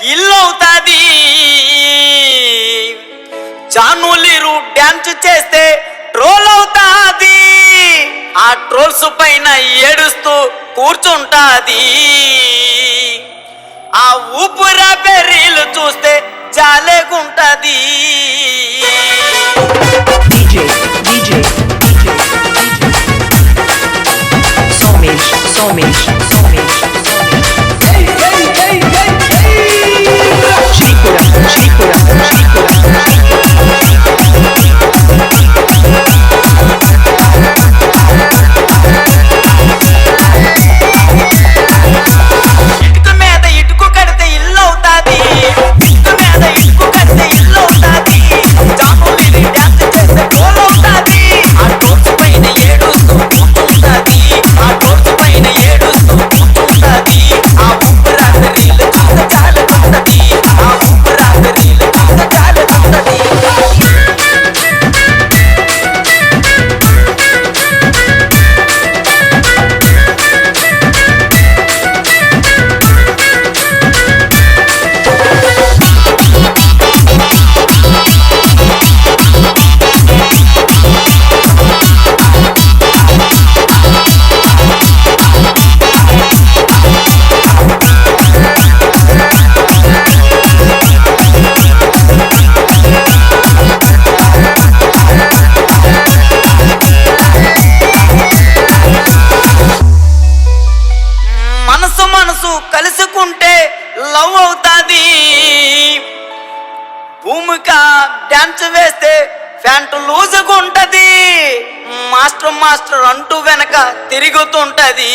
ఇల్లు అవుతాది. జానులీరు డ్యాన్స్ చేస్తే ట్రోల్ అవుతాది. ఆ ట్రోల్స్ పైన ఏడుస్తూ కూర్చుంటాది. ఆ ఊపిరాపే రీలు చూస్తే జాలేగుంటది. కలుసుకుంటే లవ్ అవుతాది. భూమిక డాన్స్ వేస్తే ప్యాంటు లూజుగా ఉంటది. మాస్టర్ మాస్టర్ అంటూ వెనక తిరుగుతుంటది.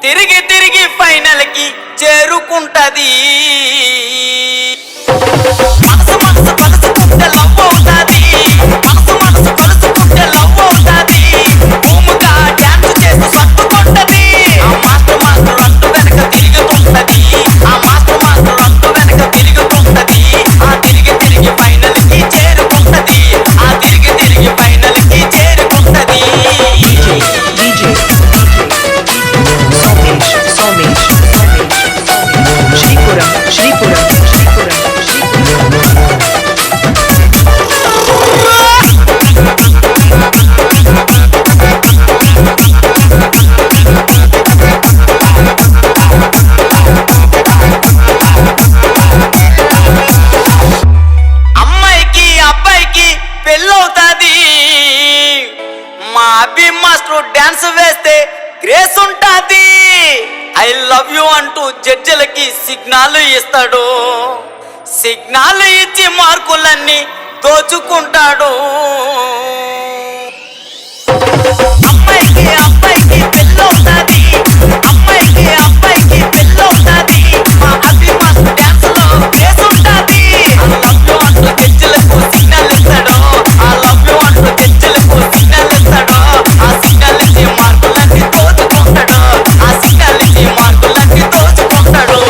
తిరిగి తిరిగి ఫైనల్ కి చేరుకుంటది. మనసు మనసు కలుసుకుంటే లవ్ అవుతాది. మనసు మనసు కలుసుకుంటే లవ్ అవుతాది. భూమిక డాన్స్ చేస్తూ సర్దుకుంటది. ఆ మాస్టర్ మాస్టర్ అంటూ వెనక తిరుగుతుంటది. ఆ మాస్టర్ మాస్టర్ అంటూ వెనక తిరుగుతుంటది. ఆ తిరిగి తిరిగి ఫైనల్ కి చేరుకుంటది. ఆ తిరిగి తిరిగి ఫైనల్ కి చేరుకుంటది. అమ్మాయికి అబ్బాయికి పెళ్ళవుతాది. మా అభి మాస్టర్ డాన్స్ వేస్తే గ్రేస్ ఉంటాది. ఐ లవ్ యూ అంటూ జడ్జిలకి సిగ్నల్ ఇస్తాడు. సిగ్నల్ ఇచ్చి మార్కులన్నీ దోచుకుంటాడు. అమ్మాయికి అబ్బాయికి పెళ్ళవుతాది. అమ్మాయికి అబ్బాయికి పెళ్ళవుతాది. మా అభి మాస్టర్ డాన్స్ లో గ్రేస్ ఉంటాది. ఐ లవ్ యూ అంటూ జడ్జిలకు సిగ్నల్ ఇస్తాడు. ఐ లవ్ యూ అంటూ జడ్జిలకు సిగ్నల్ ఇస్తాడు. ఆ సిగ్నల్ ఇచ్చి మార్కులన్నీ దోచుకుంటాడు. ఆ సిగ్నల్ ఇచ్చి మార్కులన్నీ దోచుకుంటాడు.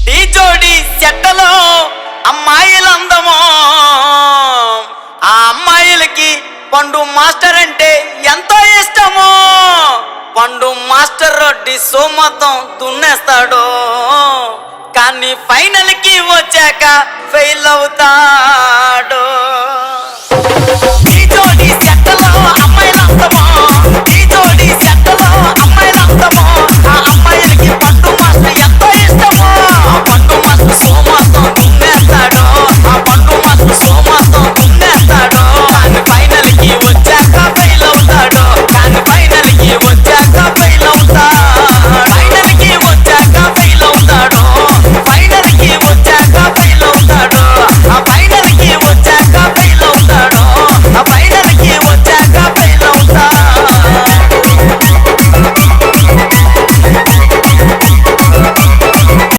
ఢీ జోడి చెట్టలో అమ్మాయిలందమో. ఆ అమ్మాయిలకి పండు మాస్టర్ అంటే ఎంతో ఇష్టమో. పండు మాస్టర్ డిస్సో మొత్తం దున్నేస్తాడు. కానీ ఫైనల్ కి వచ్చాక ఫెయిల్ అవుతా